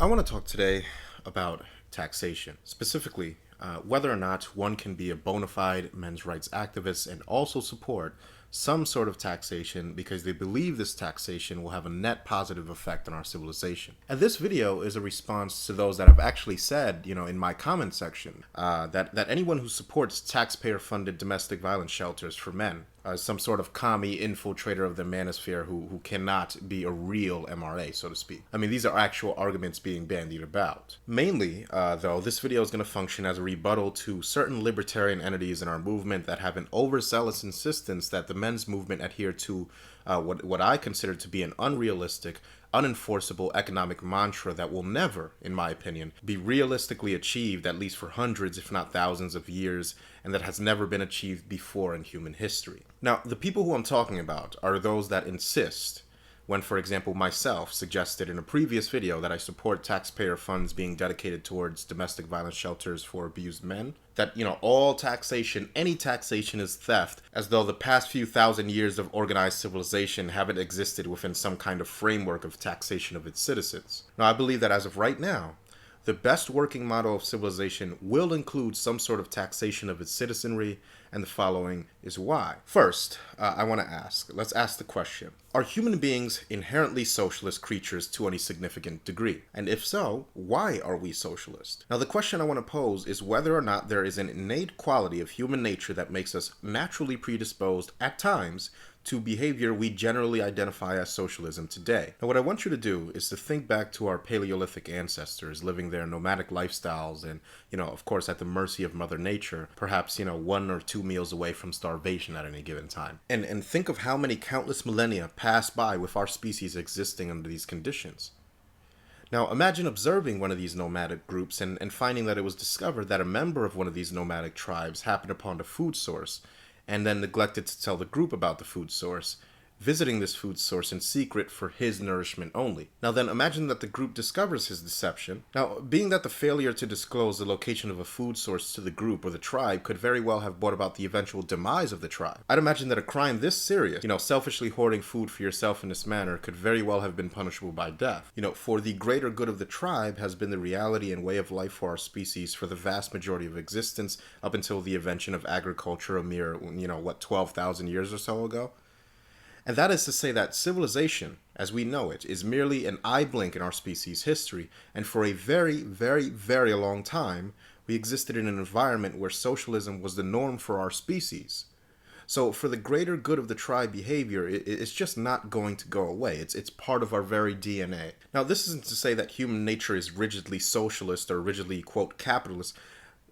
I want to talk today about taxation, specifically whether or not one can be a bona fide men's rights activist and also support some sort of taxation because they believe this taxation will have a net positive effect on our civilization. And this video is a response to those that have actually said, in my comment section, that anyone who supports taxpayer-funded domestic violence shelters for men some sort of commie infiltrator of the manosphere who cannot be a real MRA, so to speak. I mean, these are actual arguments being bandied about. Mainly, though, this video is going to function as a rebuttal to certain libertarian entities in our movement that have an overzealous insistence that the men's movement adhere to what I consider to be an unrealistic, unenforceable economic mantra that will never, in my opinion, be realistically achieved, at least for hundreds, if not thousands of years, and that has never been achieved before in human history. Now, the people who I'm talking about are those that insist, when, for example, myself suggested in a previous video that I support taxpayer funds being dedicated towards domestic violence shelters for abused men, that, all taxation, any taxation is theft, as though the past few thousand years of organized civilization haven't existed within some kind of framework of taxation of its citizens. Now, I believe that as of right now, the best working model of civilization will include some sort of taxation of its citizenry, and the following is why. First, let's ask the question, are human beings inherently socialist creatures to any significant degree? And if so, why are we socialist? Now, the question I want to pose is whether or not there is an innate quality of human nature that makes us naturally predisposed, at times, to behavior we generally identify as socialism today. Now, what I want you to do is to think back to our Paleolithic ancestors living their nomadic lifestyles and, of course, at the mercy of Mother Nature, perhaps, 1 or 2 meals away from starvation at any given time. And think of how many countless millennia passed by with our species existing under these conditions. Now, imagine observing one of these nomadic groups and finding that it was discovered that a member of one of these nomadic tribes happened upon a food source and then neglected to tell the group about the food source, visiting this food source in secret for his nourishment only. Now then, imagine that the group discovers his deception. Now, being that the failure to disclose the location of a food source to the group or the tribe could very well have brought about the eventual demise of the tribe, I'd imagine that a crime this serious, selfishly hoarding food for yourself in this manner, could very well have been punishable by death. For the greater good of the tribe has been the reality and way of life for our species for the vast majority of existence up until the invention of agriculture a mere, 12,000 years or so ago. And that is to say that civilization, as we know it, is merely an eye blink in our species' history, and for a very, very, very long time, we existed in an environment where socialism was the norm for our species. So for the greater good of the tribe behavior, it's just not going to go away. It's part of our very DNA. Now, this isn't to say that human nature is rigidly socialist or rigidly, quote, capitalist.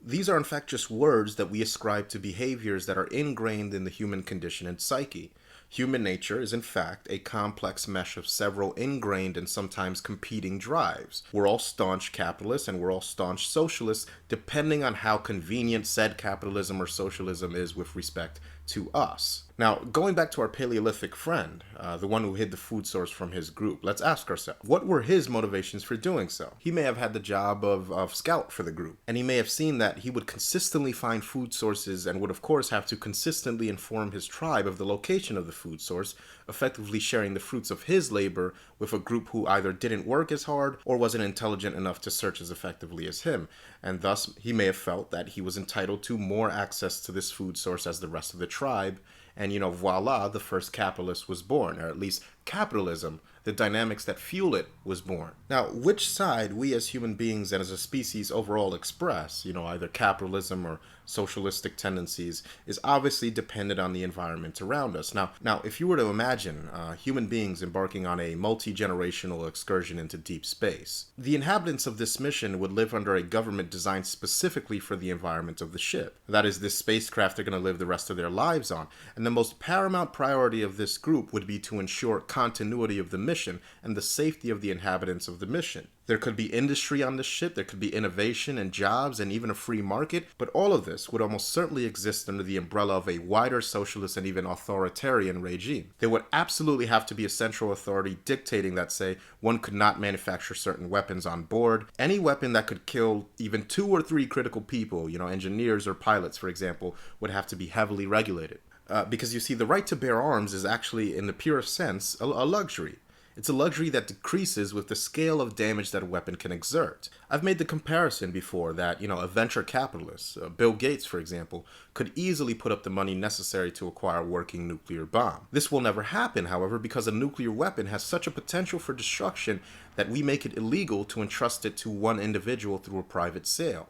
These are in fact just words that we ascribe to behaviors that are ingrained in the human condition and psyche. Human nature is in fact a complex mesh of several ingrained and sometimes competing drives. We're all staunch capitalists and we're all staunch socialists, depending on how convenient said capitalism or socialism is with respect to us. Now, going back to our Paleolithic friend, the one who hid the food source from his group, let's ask ourselves, what were his motivations for doing so? He may have had the job of scout for the group, and he may have seen that he would consistently find food sources and would of course have to consistently inform his tribe of the location of the food source, effectively sharing the fruits of his labor with a group who either didn't work as hard or wasn't intelligent enough to search as effectively as him, and thus he may have felt that he was entitled to more access to this food source as the rest of the tribe. And, voila, the first capitalist was born, or at least capitalism, the dynamics that fuel it, was born. Now, which side we as human beings and as a species overall express, either capitalism or socialistic tendencies, is obviously dependent on the environment around us. Now, if you were to imagine human beings embarking on a multi-generational excursion into deep space, the inhabitants of this mission would live under a government designed specifically for the environment of the ship. That is, this spacecraft they're going to live the rest of their lives on. And the most paramount priority of this group would be to ensure continuity of the mission and the safety of the inhabitants of the mission. There could be industry on the ship, there could be innovation and jobs and even a free market, but all of this would almost certainly exist under the umbrella of a wider socialist and even authoritarian regime. There would absolutely have to be a central authority dictating that, say, one could not manufacture certain weapons on board. Any weapon that could kill even 2 or 3 critical people, engineers or pilots, for example, would have to be heavily regulated. Because you see, the right to bear arms is actually, in the purest sense, a luxury. It's a luxury that decreases with the scale of damage that a weapon can exert. I've made the comparison before that, a venture capitalist, Bill Gates, for example, could easily put up the money necessary to acquire a working nuclear bomb. This will never happen, however, because a nuclear weapon has such a potential for destruction that we make it illegal to entrust it to one individual through a private sale.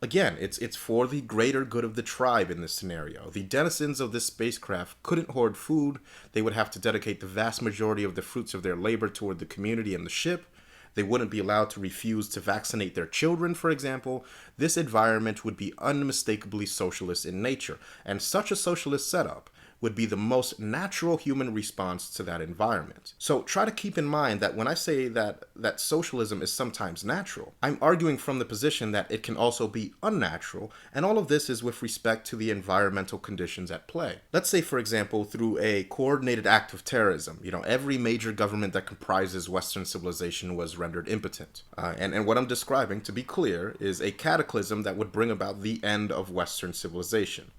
Again, it's for the greater good of the tribe in this scenario. The denizens of this spacecraft couldn't hoard food. They would have to dedicate the vast majority of the fruits of their labor toward the community and the ship. They wouldn't be allowed to refuse to vaccinate their children, for example. This environment would be unmistakably socialist in nature, and such a socialist setup would be the most natural human response to that environment. So try to keep in mind that when I say that socialism is sometimes natural, I'm arguing from the position that it can also be unnatural, and all of this is with respect to the environmental conditions at play. Let's say, for example, through a coordinated act of terrorism, every major government that comprises Western civilization was rendered impotent. And what I'm describing, to be clear, is a cataclysm that would bring about the end of Western civilization.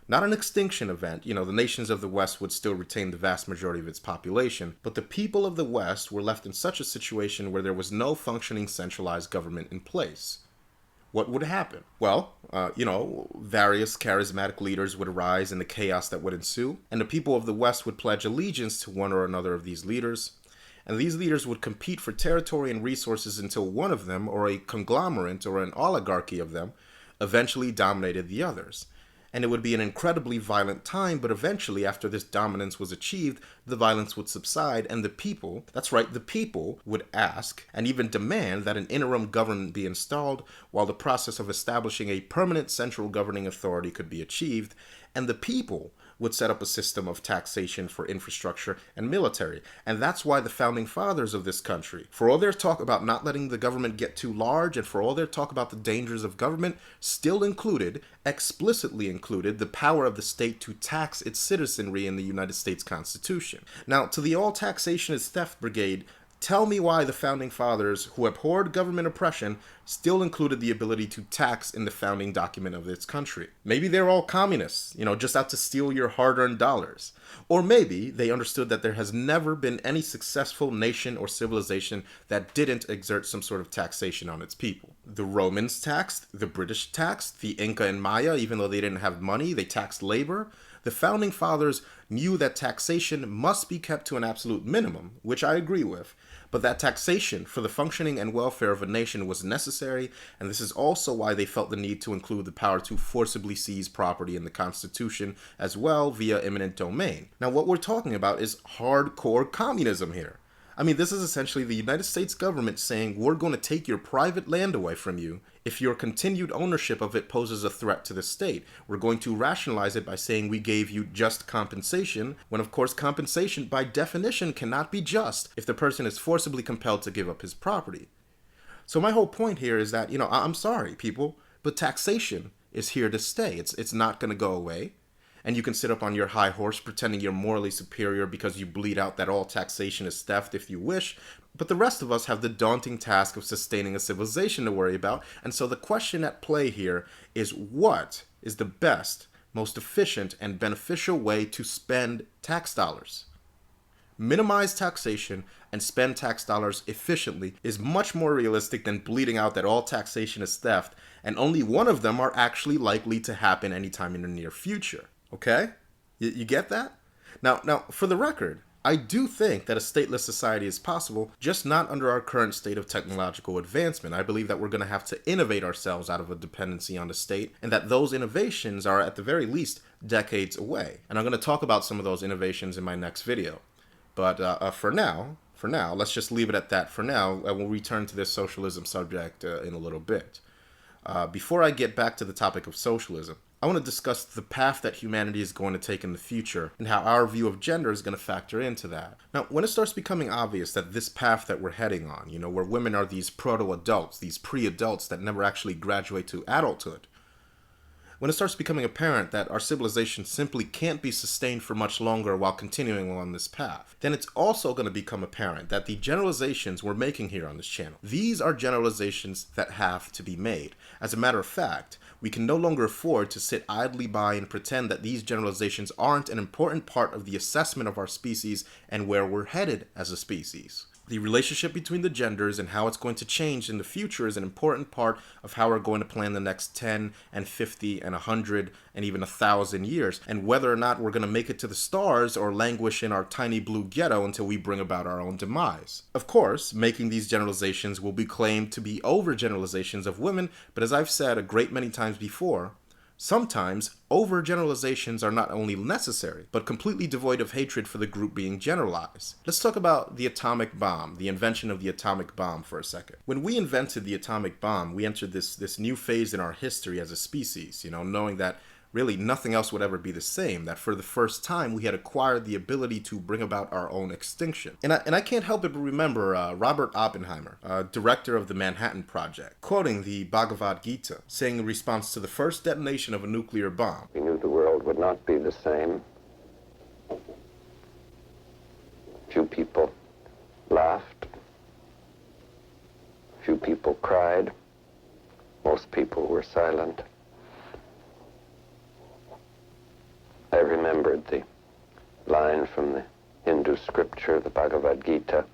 Not an extinction event, the nations of the West would still retain the vast majority of its population, but the people of the West were left in such a situation where there was no functioning centralized government in place. What would happen? Well, various charismatic leaders would arise in the chaos that would ensue, and the people of the West would pledge allegiance to one or another of these leaders, and these leaders would compete for territory and resources until one of them, or a conglomerate or an oligarchy of them, eventually dominated the others. And it would be an incredibly violent time, but eventually, after this dominance was achieved, the violence would subside, and the people, that's right, the people, would ask and even demand that an interim government be installed while the process of establishing a permanent central governing authority could be achieved, and the people would set up a system of taxation for infrastructure and military. And that's why the founding fathers of this country, for all their talk about not letting the government get too large and for all their talk about the dangers of government, still explicitly included, the power of the state to tax its citizenry in the United States Constitution. Now, to the All Taxation is Theft Brigade, tell me why the founding fathers, who abhorred government oppression, still included the ability to tax in the founding document of this country. Maybe they're all communists, just out to steal your hard-earned dollars. Or maybe they understood that there has never been any successful nation or civilization that didn't exert some sort of taxation on its people. The Romans taxed, the British taxed, the Inca and Maya, even though they didn't have money, they taxed labor. The founding fathers knew that taxation must be kept to an absolute minimum, which I agree with, but that taxation for the functioning and welfare of a nation was necessary, and this is also why they felt the need to include the power to forcibly seize property in the Constitution as well via eminent domain. Now, what we're talking about is hardcore communism here. I mean, this is essentially the United States government saying, we're going to take your private land away from you if your continued ownership of it poses a threat to the state. We're going to rationalize it by saying we gave you just compensation, when of course compensation by definition cannot be just if the person is forcibly compelled to give up his property. So my whole point here is that, I'm sorry, people, but taxation is here to stay. It's not going to go away. And you can sit up on your high horse pretending you're morally superior because you bleat out that all taxation is theft if you wish, but the rest of us have the daunting task of sustaining a civilization to worry about, and so the question at play here is, what is the best, most efficient, and beneficial way to spend tax dollars? Minimize taxation and spend tax dollars efficiently is much more realistic than bleating out that all taxation is theft, and only one of them are actually likely to happen anytime in the near future. Okay? You get that? Now, for the record, I do think that a stateless society is possible, just not under our current state of technological advancement. I believe that we're going to have to innovate ourselves out of a dependency on the state, and that those innovations are at the very least decades away. And I'm going to talk about some of those innovations in my next video. But for now, let's just leave it at that for now. We'll return to this socialism subject in a little bit. Before I get back to the topic of socialism, I want to discuss the path that humanity is going to take in the future and how our view of gender is going to factor into that. Now, when it starts becoming obvious that this path that we're heading on, where women are these proto-adults, these pre-adults that never actually graduate to adulthood, when it starts becoming apparent that our civilization simply can't be sustained for much longer while continuing on this path, then it's also going to become apparent that the generalizations we're making here on this channel, these are generalizations that have to be made. As a matter of fact, we can no longer afford to sit idly by and pretend that these generalizations aren't an important part of the assessment of our species and where we're headed as a species. The relationship between the genders and how it's going to change in the future is an important part of how we're going to plan the next 10 and 50 and 100 and even 1,000 years, and whether or not we're going to make it to the stars or languish in our tiny blue ghetto until we bring about our own demise. Of course, making these generalizations will be claimed to be overgeneralizations of women, but as I've said a great many times before, sometimes overgeneralizations are not only necessary, but completely devoid of hatred for the group being generalized. Let's talk about the atomic bomb, the invention of the atomic bomb for a second. When we invented the atomic bomb, we entered this new phase in our history as a species, knowing that really nothing else would ever be the same, that for the first time we had acquired the ability to bring about our own extinction. And I can't help but remember Robert Oppenheimer, director of the Manhattan Project, quoting the Bhagavad Gita, saying in response to the first detonation of a nuclear bomb, "We knew the world would not be the same. Few people laughed. Few people cried. Most people were silent. I remembered the line from the Hindu scripture, the Bhagavad Gita.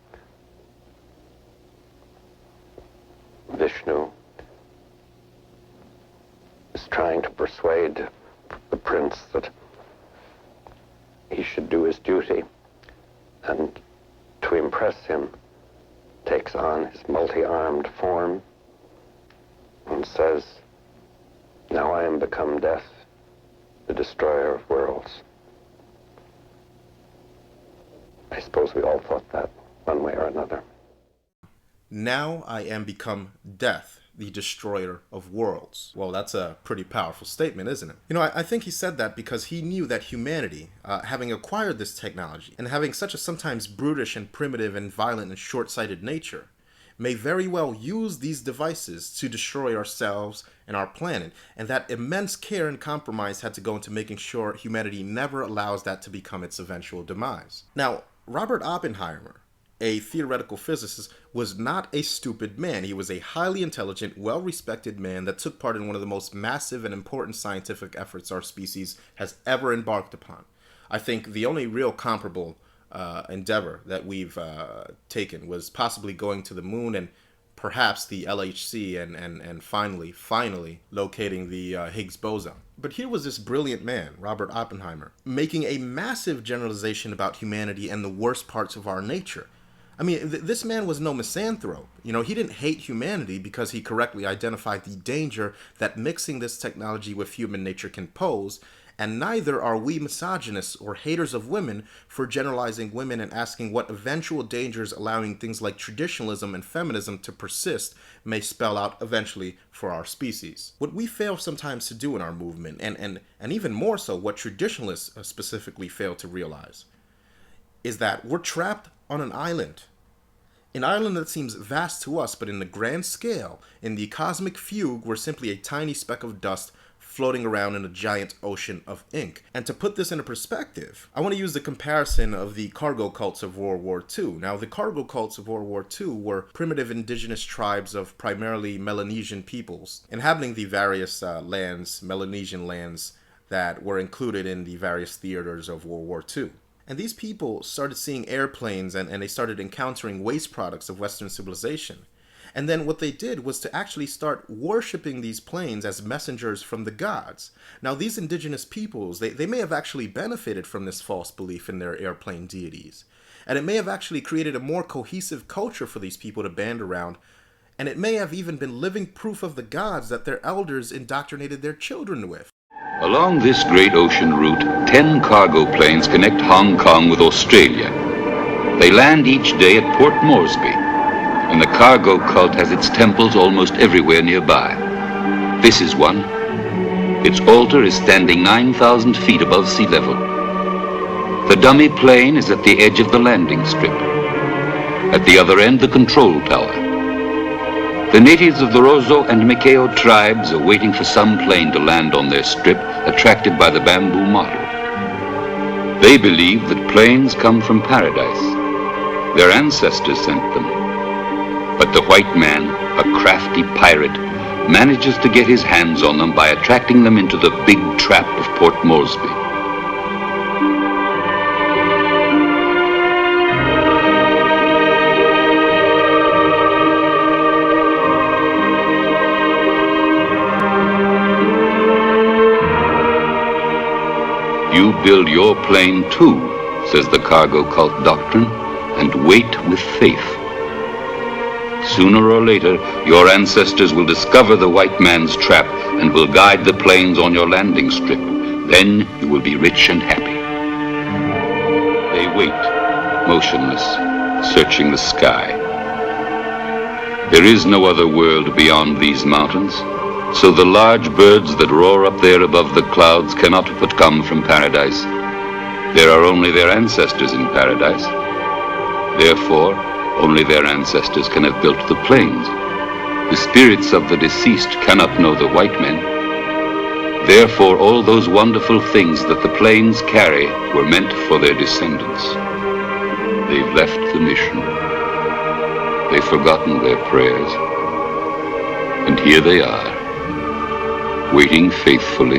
Vishnu is trying to persuade the prince that he should do his duty, and to impress him takes on his multi-armed form and says, "Now I am become death, the destroyer of worlds." I suppose we all thought that one way or another. Now I am become death, the destroyer of worlds. Well, that's a pretty powerful statement, isn't it? I think he said that because he knew that humanity, having acquired this technology and having such a sometimes brutish and primitive and violent and short-sighted nature, may very well use these devices to destroy ourselves and our planet, and that immense care and compromise had to go into making sure humanity never allows that to become its eventual demise. Now, Robert Oppenheimer, a theoretical physicist, was not a stupid man. He was a highly intelligent, well-respected man that took part in one of the most massive and important scientific efforts our species has ever embarked upon. I think the only real comparable endeavor that we've taken was possibly going to the moon and perhaps the LHC and finally locating the Higgs boson. But here was this brilliant man, Robert Oppenheimer, making a massive generalization about humanity and the worst parts of our nature. I mean, this man was no misanthrope. He didn't hate humanity because he correctly identified the danger that mixing this technology with human nature can pose, and neither are we misogynists or haters of women for generalizing women and asking what eventual dangers allowing things like traditionalism and feminism to persist may spell out eventually for our species. What we fail sometimes to do in our movement, and even more so what traditionalists specifically fail to realize, is that we're trapped on an island. An island that seems vast to us, but in the grand scale, in the cosmic fugue, we're simply a tiny speck of dust floating around in a giant ocean of ink. And to put this into perspective, I want to use the comparison of the cargo cults of World War II. Now, the cargo cults of World War II were primitive indigenous tribes of primarily Melanesian peoples, inhabiting the various Melanesian lands that were included in the various theaters of World War II. And these people started seeing airplanes and they started encountering waste products of Western civilization. And then what they did was to actually start worshiping these planes as messengers from the gods. Now, these indigenous peoples, they may have actually benefited from this false belief in their airplane deities. And it may have actually created a more cohesive culture for these people to band around. And it may have even been living proof of the gods that their elders indoctrinated their children with. Along this great ocean route, 10 cargo planes connect Hong Kong with Australia. They land each day at Port Moresby, and the cargo cult has its temples almost everywhere nearby. This is one. Its altar is standing 9,000 feet above sea level. The dummy plane is at the edge of the landing strip. At the other end, the control tower. The natives of the Rozo and Mikeo tribes are waiting for some plane to land on their strip, attracted by the bamboo model. They believe that planes come from paradise. Their ancestors sent them. But the white man, a crafty pirate, manages to get his hands on them by attracting them into the big trap of Port Moresby. You build your plane too, says the cargo cult doctrine, and wait with faith. Sooner or later, your ancestors will discover the white man's trap and will guide the planes on your landing strip. Then you will be rich and happy. They wait, motionless, searching the sky. There is no other world beyond these mountains. So the large birds that roar up there above the clouds cannot but come from paradise. There are only their ancestors in paradise. Therefore, only their ancestors can have built the planes. The spirits of the deceased cannot know the white men. Therefore, all those wonderful things that the planes carry were meant for their descendants. They've left the mission. They've forgotten their prayers. And here they are, waiting faithfully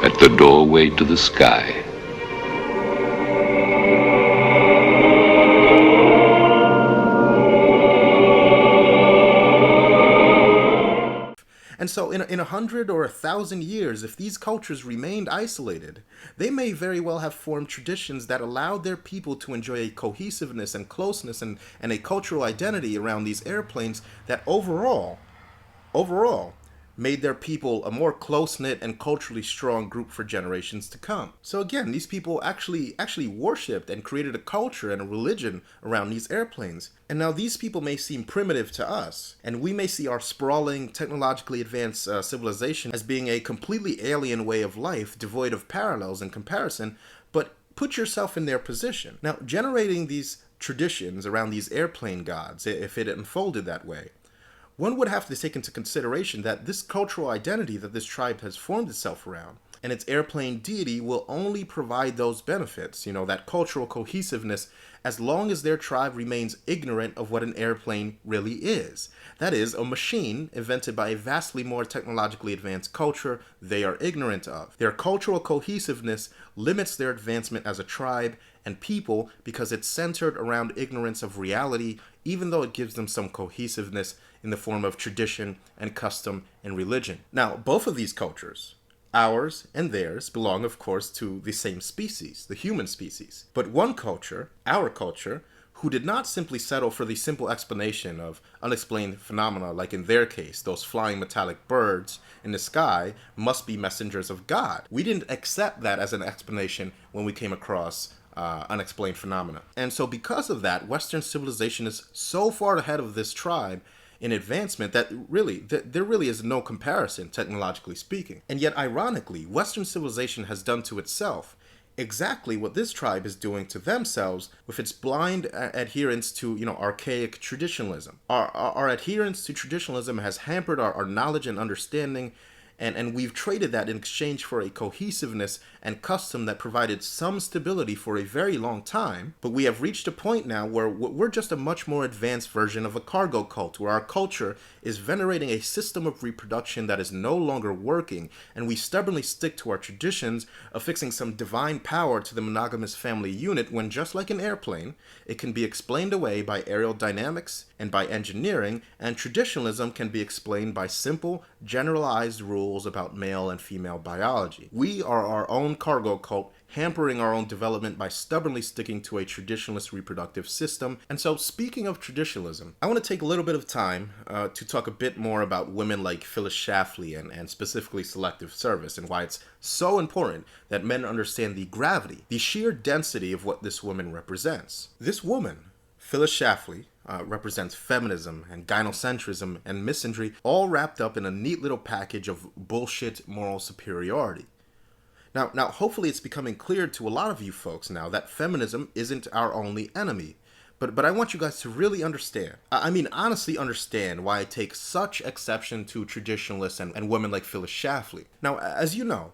at the doorway to the sky. And so in 100 or 1,000 years, if these cultures remained isolated, they may very well have formed traditions that allowed their people to enjoy a cohesiveness and closeness and a cultural identity around these airplanes that overall, made their people a more close-knit and culturally strong group for generations to come. So again, these people actually worshipped and created a culture and a religion around these airplanes. And now these people may seem primitive to us, and we may see our sprawling, technologically advanced civilization as being a completely alien way of life, devoid of parallels and comparison, but put yourself in their position. Now, generating these traditions around these airplane gods, if it unfolded that way, one would have to take into consideration that this cultural identity that this tribe has formed itself around and its airplane deity will only provide those benefits, that cultural cohesiveness, as long as their tribe remains ignorant of what an airplane really is. That is, a machine invented by a vastly more technologically advanced culture they are ignorant of. Their cultural cohesiveness limits their advancement as a tribe and people because it's centered around ignorance of reality, even though it gives them some cohesiveness in the form of tradition and custom and religion. Now, both of these cultures, ours and theirs, belong, of course, to the same species, the human species. But one culture, our culture, who did not simply settle for the simple explanation of unexplained phenomena, like in their case, those flying metallic birds in the sky must be messengers of God. We didn't accept that as an explanation when we came across unexplained phenomena. And so because of that, Western civilization is so far ahead of this tribe in advancement that there really is no comparison, technologically speaking. And yet, ironically, Western civilization has done to itself exactly what this tribe is doing to themselves with its blind adherence to, archaic traditionalism. Our adherence to traditionalism has hampered our knowledge and understanding, and we've traded that in exchange for a cohesiveness and custom that provided some stability for a very long time. But we have reached a point now where we're just a much more advanced version of a cargo cult, where our culture is venerating a system of reproduction that is no longer working, and we stubbornly stick to our traditions, affixing some divine power to the monogamous family unit, when just like an airplane, it can be explained away by aerodynamics and by engineering, and traditionalism can be explained by simple, generalized rules about male and female biology. We are our own cargo cult, hampering our own development by stubbornly sticking to a traditionalist reproductive system. And so, speaking of traditionalism, I want to take a little bit of time to talk a bit more about women like Phyllis Schlafly and specifically selective service, and why it's so important that men understand the gravity, the sheer density of what this woman represents. This woman, Phyllis Schlafly, represents feminism and gynocentrism and misandry, all wrapped up in a neat little package of bullshit moral superiority. Now, hopefully it's becoming clear to a lot of you folks now that feminism isn't our only enemy, But I want you guys to really understand. I mean, honestly understand why I take such exception to traditionalists and women like Phyllis Schlafly. Now, as you know,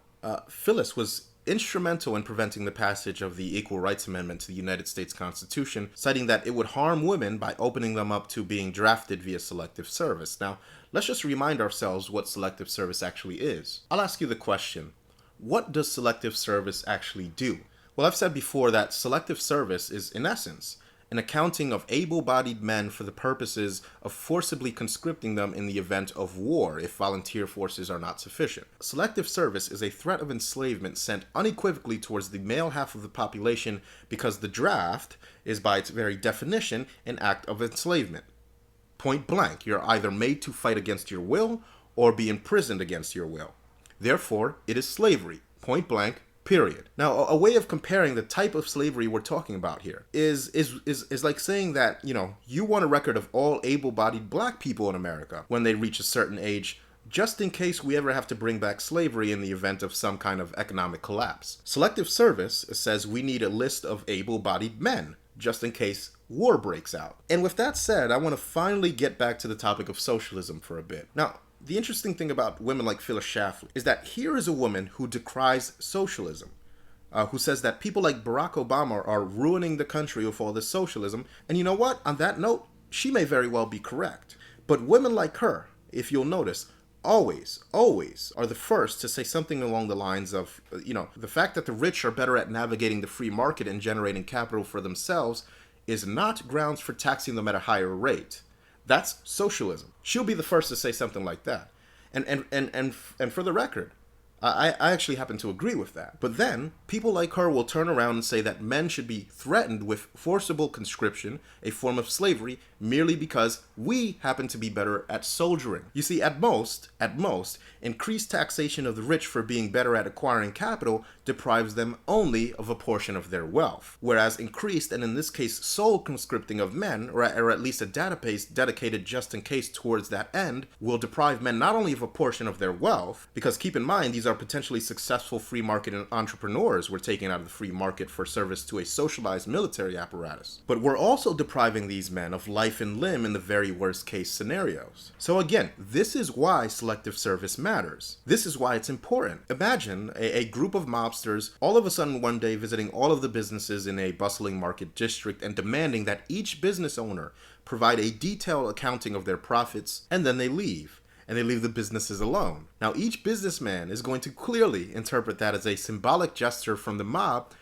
Phyllis was instrumental in preventing the passage of the Equal Rights Amendment to the United States Constitution, citing that it would harm women by opening them up to being drafted via selective service. Now, let's just remind ourselves what selective service actually is. I'll ask you the question, what does selective service actually do? Well, I've said before that selective service is, in essence, an accounting of able-bodied men for the purposes of forcibly conscripting them in the event of war if volunteer forces are not sufficient. Selective service is a threat of enslavement sent unequivocally towards the male half of the population because the draft is by its very definition an act of enslavement. Point blank, you're either made to fight against your will or be imprisoned against your will. Therefore, it is slavery. Point blank, period. Now, a way of comparing the type of slavery we're talking about here is like saying that, you want a record of all able-bodied black people in America when they reach a certain age, just in case we ever have to bring back slavery in the event of some kind of economic collapse. Selective service says we need a list of able-bodied men, just in case war breaks out. And with that said, I want to finally get back to the topic of socialism for a bit. Now, the interesting thing about women like Phyllis Schlafly is that here is a woman who decries socialism, who says that people like Barack Obama are ruining the country with all this socialism. And you know what? On that note, she may very well be correct. But women like her, if you'll notice, always are the first to say something along the lines of, the fact that the rich are better at navigating the free market and generating capital for themselves is not grounds for taxing them at a higher rate. That's socialism. She'll be the first to say something like that. And for the record, I actually happen to agree with that. But then, people like her will turn around and say that men should be threatened with forcible conscription, a form of slavery, merely because we happen to be better at soldiering. You see, at most, increased taxation of the rich for being better at acquiring capital deprives them only of a portion of their wealth. Whereas increased, and in this case, sole conscripting of men, or at least a database dedicated just in case towards that end, will deprive men not only of a portion of their wealth, because keep in mind, these are potentially successful free market entrepreneurs we're taking out of the free market for service to a socialized military apparatus. But we're also depriving these men of life and limb in the very worst case scenarios. So again, this is why selective service matters. This is why it's important. Imagine a group of mobsters all of a sudden one day visiting all of the businesses in a bustling market district and demanding that each business owner provide a detailed accounting of their profits, and then they leave. And they leave the businesses alone. Now, each businessman is going to clearly interpret that as a symbolic gesture from the mob,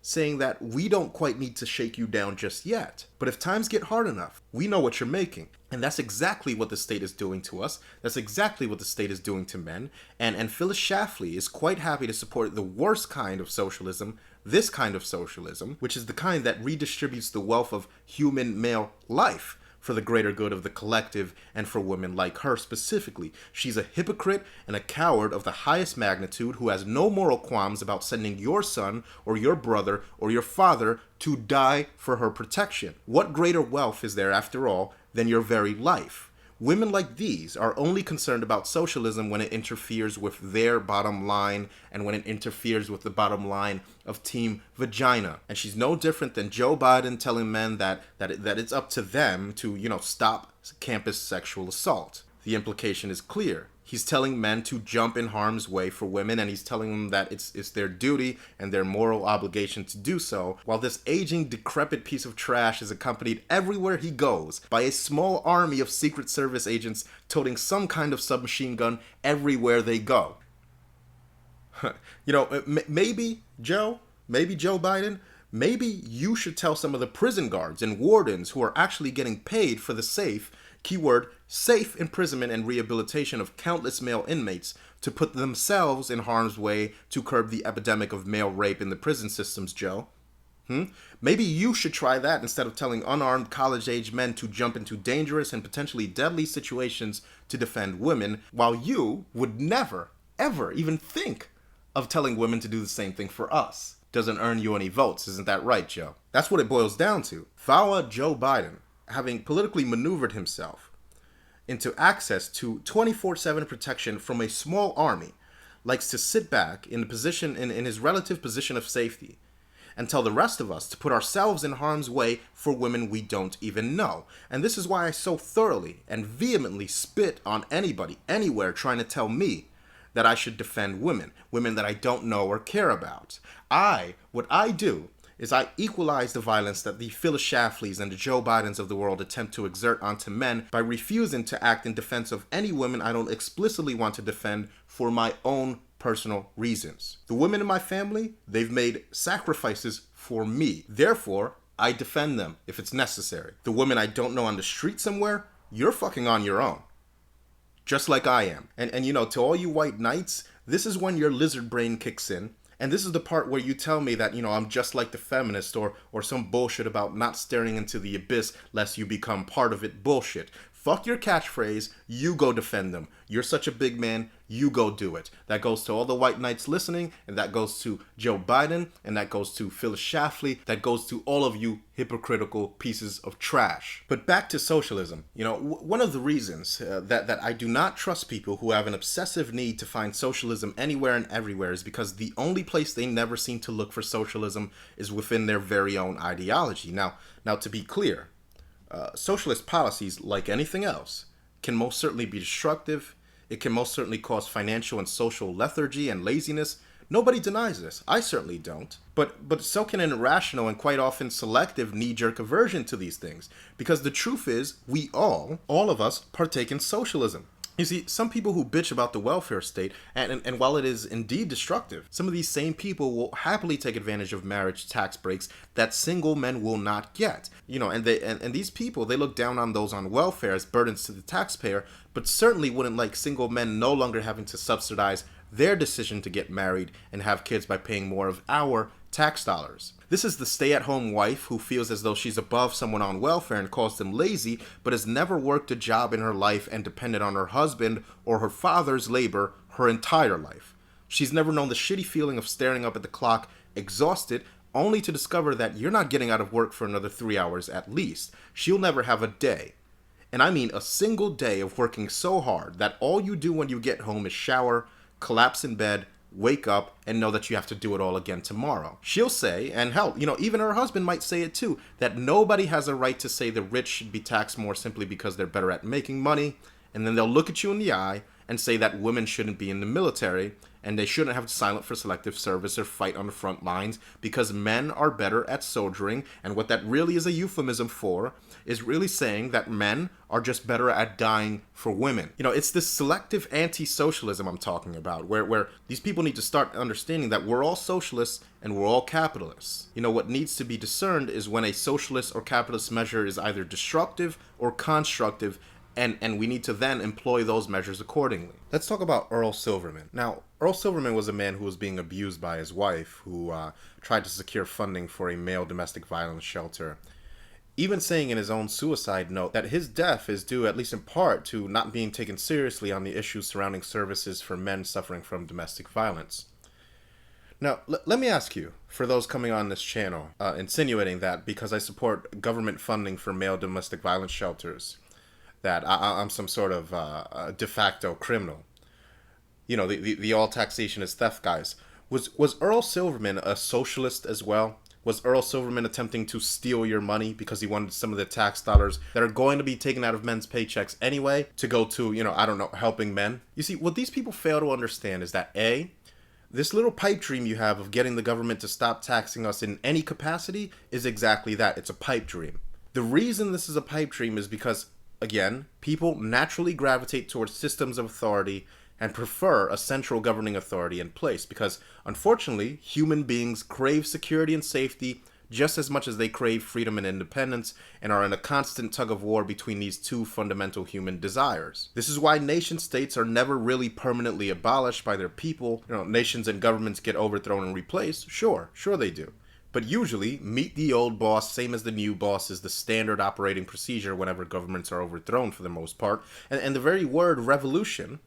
saying that we don't quite need to shake you down just yet. But if times get hard enough, we know what you're making. And that's exactly what the state is doing to us. That's exactly what the state is doing to men. And Phyllis Schlafly is quite happy to support the worst kind of socialism, this kind of socialism, which is the kind that redistributes the wealth of human male life for the greater good of the collective and for women like her specifically. She's a hypocrite and a coward of the highest magnitude who has no moral qualms about sending your son or your brother or your father to die for her protection. What greater wealth is there, after all, than your very life? Women like these are only concerned about socialism when it interferes with their bottom line and when it interferes with the bottom line of Team Vagina. And she's no different than Joe Biden telling men that it's up to them to, stop campus sexual assault. The implication is clear. He's telling men to jump in harm's way for women, and he's telling them that it's their duty and their moral obligation to do so, while this aging, decrepit piece of trash is accompanied everywhere he goes by a small army of Secret Service agents toting some kind of submachine gun everywhere they go. Maybe Joe Biden, maybe you should tell some of the prison guards and wardens who are actually getting paid for the safe, keyword, safe imprisonment and rehabilitation of countless male inmates to put themselves in harm's way to curb the epidemic of male rape in the prison systems, Joe. Maybe you should try that instead of telling unarmed college-age men to jump into dangerous and potentially deadly situations to defend women, while you would never, ever even think of telling women to do the same thing for us. Doesn't earn you any votes, isn't that right, Joe? That's what it boils down to. VAWA Joe Biden, having politically maneuvered himself into access to 24/7 protection from a small army, likes to sit back in his relative position of safety and tell the rest of us to put ourselves in harm's way for women we don't even know. And this is why I so thoroughly and vehemently spit on anybody, anywhere, trying to tell me that I should defend women that I don't know or care about. What I do is I equalize the violence that the Phyllis Schlaflys and the Joe Bidens of the world attempt to exert onto men by refusing to act in defense of any women I don't explicitly want to defend for my own personal reasons. The women in my family, they've made sacrifices for me. Therefore, I defend them if it's necessary. The women I don't know on the street somewhere, you're fucking on your own. Just like I am. And you know, to all you white knights, this is when your lizard brain kicks in. And this is the part where you tell me that, you know, I'm just like the feminist or some bullshit about not staring into the abyss lest you become part of it bullshit. Fuck your catchphrase, you go defend them. You're such a big man, you go do it. That goes to all the white knights listening, and that goes to Joe Biden, and that goes to Phyllis Schlafly, that goes to all of you hypocritical pieces of trash. But back to socialism. You know, one of the reasons that I do not trust people who have an obsessive need to find socialism anywhere and everywhere is because the only place they never seem to look for socialism is within their very own ideology. Now to be clear, socialist policies, like anything else, can most certainly be destructive. It can most certainly cause financial and social lethargy and laziness. Nobody denies this. I certainly don't. But so can an irrational and quite often selective knee-jerk aversion to these things. Because the truth is, we all of us, partake in socialism. You see, some people who bitch about the welfare state, and while it is indeed destructive, some of these same people will happily take advantage of marriage tax breaks that single men will not get. You know, and these people, they look down on those on welfare as burdens to the taxpayer, but certainly wouldn't like single men no longer having to subsidize their decision to get married and have kids by paying more of our tax dollars. This is the stay-at-home wife who feels as though she's above someone on welfare and calls them lazy, but has never worked a job in her life and depended on her husband or her father's labor her entire life. She's never known the shitty feeling of staring up at the clock, exhausted, only to discover that you're not getting out of work for another 3 hours at least. She'll never have a day. And I mean a single day of working so hard that all you do when you get home is shower, collapse in bed, wake up, and know that you have to do it all again tomorrow. She'll say, and hell, you know, even her husband might say it too, that nobody has a right to say the rich should be taxed more simply because they're better at making money, and then they'll look at you in the eye and say that women shouldn't be in the military, and they shouldn't have to sign up for selective service or fight on the front lines because men are better at soldiering, and what that really is a euphemism for is really saying that men are just better at dying for women. You know, it's this selective anti-socialism I'm talking about, where these people need to start understanding that we're all socialists and we're all capitalists. You know, what needs to be discerned is when a socialist or capitalist measure is either destructive or constructive, and we need to then employ those measures accordingly. Let's talk about Earl Silverman. Now, Earl Silverman was a man who was being abused by his wife, who tried to secure funding for a male domestic violence shelter, even saying in his own suicide note that his death is due, at least in part, to not being taken seriously on the issues surrounding services for men suffering from domestic violence. Now, let me ask you, for those coming on this channel, insinuating that because I support government funding for male domestic violence shelters, that I'm some sort of de facto criminal. You know, the all taxation is theft guys. Was Earl Silverman a socialist as well? Was Earl Silverman attempting to steal your money because he wanted some of the tax dollars that are going to be taken out of men's paychecks anyway to go to, you know, I don't know, helping men? You see, what these people fail to understand is that A, this little pipe dream you have of getting the government to stop taxing us in any capacity is exactly that. It's a pipe dream. The reason this is a pipe dream is because, again, people naturally gravitate towards systems of authority and prefer a central governing authority in place because, unfortunately, human beings crave security and safety just as much as they crave freedom and independence and are in a constant tug of war between these two fundamental human desires. This is why nation states are never really permanently abolished by their people. You know, nations and governments get overthrown and replaced. Sure they do. But usually, meet the old boss, same as the new boss, is the standard operating procedure whenever governments are overthrown for the most part. And the very word revolution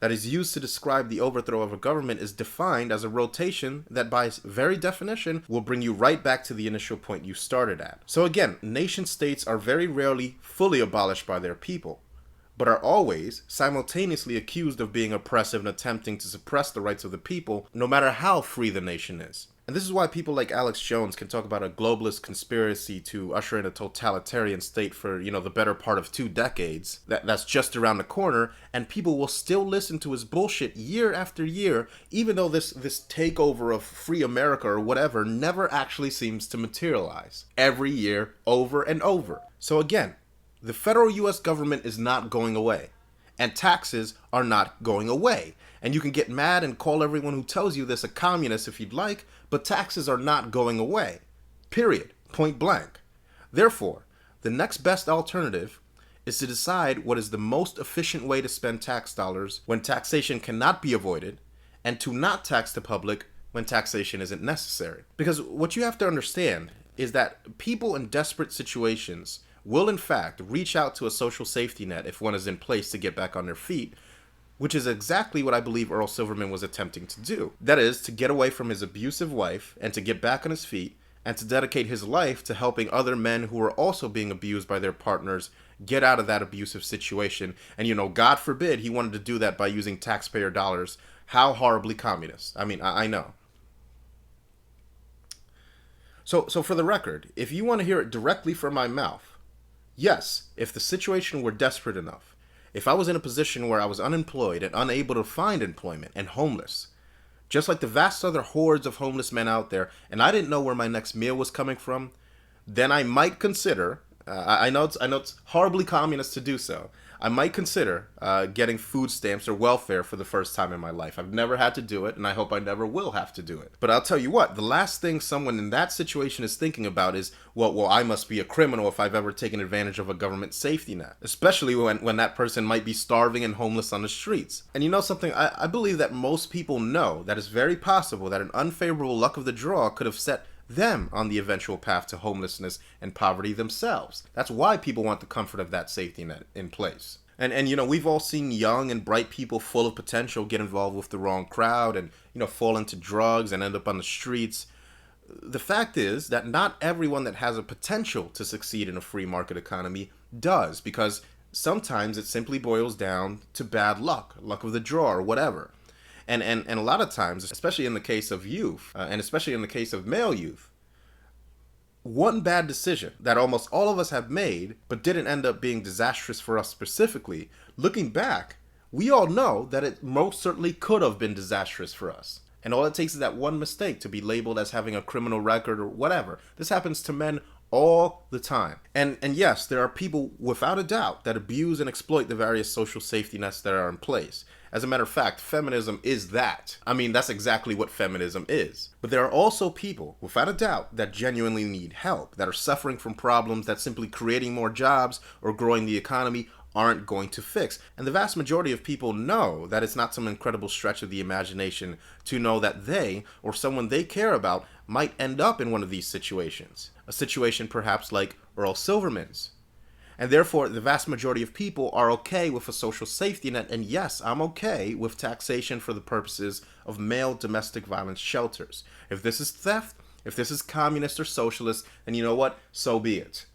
that is used to describe the overthrow of a government is defined as a rotation that by its very definition will bring you right back to the initial point you started at. So again, nation states are very rarely fully abolished by their people, but are always simultaneously accused of being oppressive and attempting to suppress the rights of the people, no matter how free the nation is. And this is why people like Alex Jones can talk about a globalist conspiracy to usher in a totalitarian state for, the better part of 2 decades. That's just around the corner, and people will still listen to his bullshit year after year, even though this takeover of free America or whatever never actually seems to materialize. Every year, over and over. So again, the federal US government is not going away. And taxes are not going away. And you can get mad and call everyone who tells you this a communist if you'd like, but taxes are not going away. Period. Point blank. Therefore, the next best alternative is to decide what is the most efficient way to spend tax dollars when taxation cannot be avoided, and to not tax the public when taxation isn't necessary. Because what you have to understand is that people in desperate situations will in fact reach out to a social safety net if one is in place to get back on their feet, which is exactly what I believe Earl Silverman was attempting to do. That is, to get away from his abusive wife and to get back on his feet and to dedicate his life to helping other men who are also being abused by their partners get out of that abusive situation. And God forbid he wanted to do that by using taxpayer dollars. How horribly communist. I mean, I know. So for the record, if you want to hear it directly from my mouth, yes, if the situation were desperate enough, if I was in a position where I was unemployed and unable to find employment and homeless, just like the vast other hordes of homeless men out there, and I didn't know where my next meal was coming from, then I might consider, I know it's horribly communist to do so, I might consider getting food stamps or welfare for the first time in my life. I've never had to do it, and I hope I never will have to do it. But I'll tell you what, the last thing someone in that situation is thinking about is, well, I must be a criminal if I've ever taken advantage of a government safety net, especially when that person might be starving and homeless on the streets. And you know something, I believe that most people know that it's very possible that an unfavorable luck of the draw could have set them on the eventual path to homelessness and poverty themselves. That's why people want the comfort of that safety net in place. And we've all seen young and bright people full of potential get involved with the wrong crowd and, fall into drugs and end up on the streets. The fact is that not everyone that has a potential to succeed in a free market economy does, because sometimes it simply boils down to bad luck of the draw or whatever. And a lot of times, especially in the case of youth, and especially in the case of male youth, one bad decision that almost all of us have made, but didn't end up being disastrous for us specifically, looking back, we all know that it most certainly could have been disastrous for us. And all it takes is that one mistake to be labeled as having a criminal record or whatever. This happens to men all the time. And yes, there are people without a doubt that abuse and exploit the various social safety nets that are in place. As a matter of fact, feminism is that. I mean, that's exactly what feminism is. But there are also people, without a doubt, that genuinely need help, that are suffering from problems that simply creating more jobs or growing the economy aren't going to fix. And the vast majority of people know that it's not some incredible stretch of the imagination to know that they, or someone they care about, might end up in one of these situations. A situation perhaps like Earl Silverman's. And therefore, the vast majority of people are okay with a social safety net. And yes, I'm okay with taxation for the purposes of male domestic violence shelters. If this is theft, if this is communist or socialist, then you know what? So be it.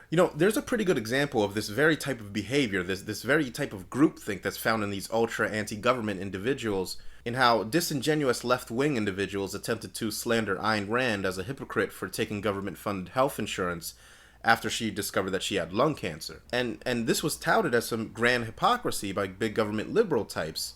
There's a pretty good example of this very type of behavior, this very type of groupthink that's found in these ultra anti-government individuals, in how disingenuous left-wing individuals attempted to slander Ayn Rand as a hypocrite for taking government-funded health insurance after she discovered that she had lung cancer. And this was touted as some grand hypocrisy by big government liberal types.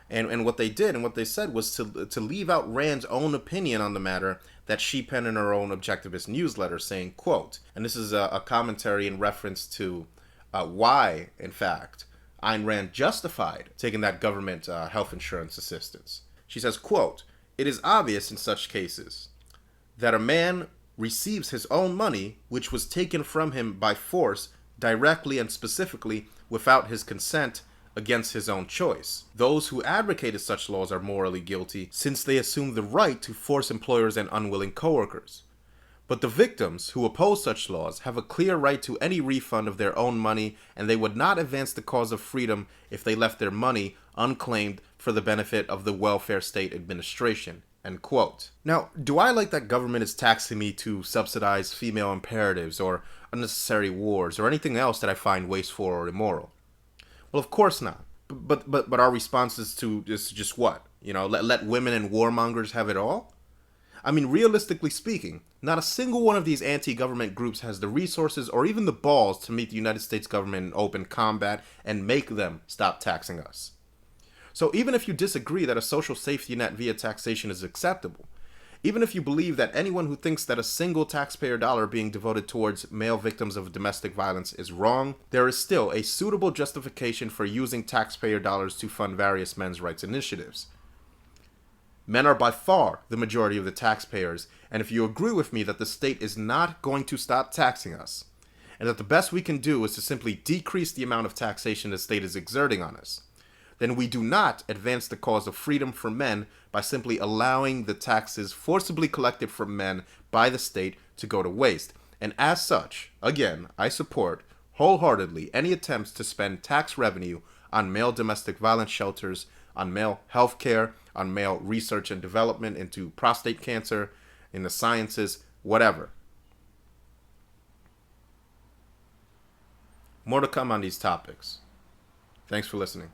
And what they did and what they said was to leave out Rand's own opinion on the matter that she penned in her own objectivist newsletter, saying, quote, and this is a commentary in reference to why, in fact, Ayn Rand justified taking that government health insurance assistance. She says, quote, "It is obvious in such cases that a man receives his own money, which was taken from him by force, directly and specifically, without his consent, against his own choice. Those who advocated such laws are morally guilty, since they assume the right to force employers and unwilling coworkers. But the victims who oppose such laws have a clear right to any refund of their own money, and they would not advance the cause of freedom if they left their money unclaimed for the benefit of the welfare state administration." End quote. Now, do I like that government is taxing me to subsidize female imperatives or unnecessary wars or anything else that I find wasteful or immoral? Well, of course not. But our response is to just what? Let women and warmongers have it all? I mean, realistically speaking, not a single one of these anti-government groups has the resources or even the balls to meet the United States government in open combat and make them stop taxing us. So even if you disagree that a social safety net via taxation is acceptable, even if you believe that anyone who thinks that a single taxpayer dollar being devoted towards male victims of domestic violence is wrong, there is still a suitable justification for using taxpayer dollars to fund various men's rights initiatives. Men are by far the majority of the taxpayers, and if you agree with me that the state is not going to stop taxing us, and that the best we can do is to simply decrease the amount of taxation the state is exerting on us, then we do not advance the cause of freedom for men by simply allowing the taxes forcibly collected from men by the state to go to waste. And as such, again, I support wholeheartedly any attempts to spend tax revenue on male domestic violence shelters, on male health care, on male research and development into prostate cancer, in the sciences, whatever. More to come on these topics. Thanks for listening.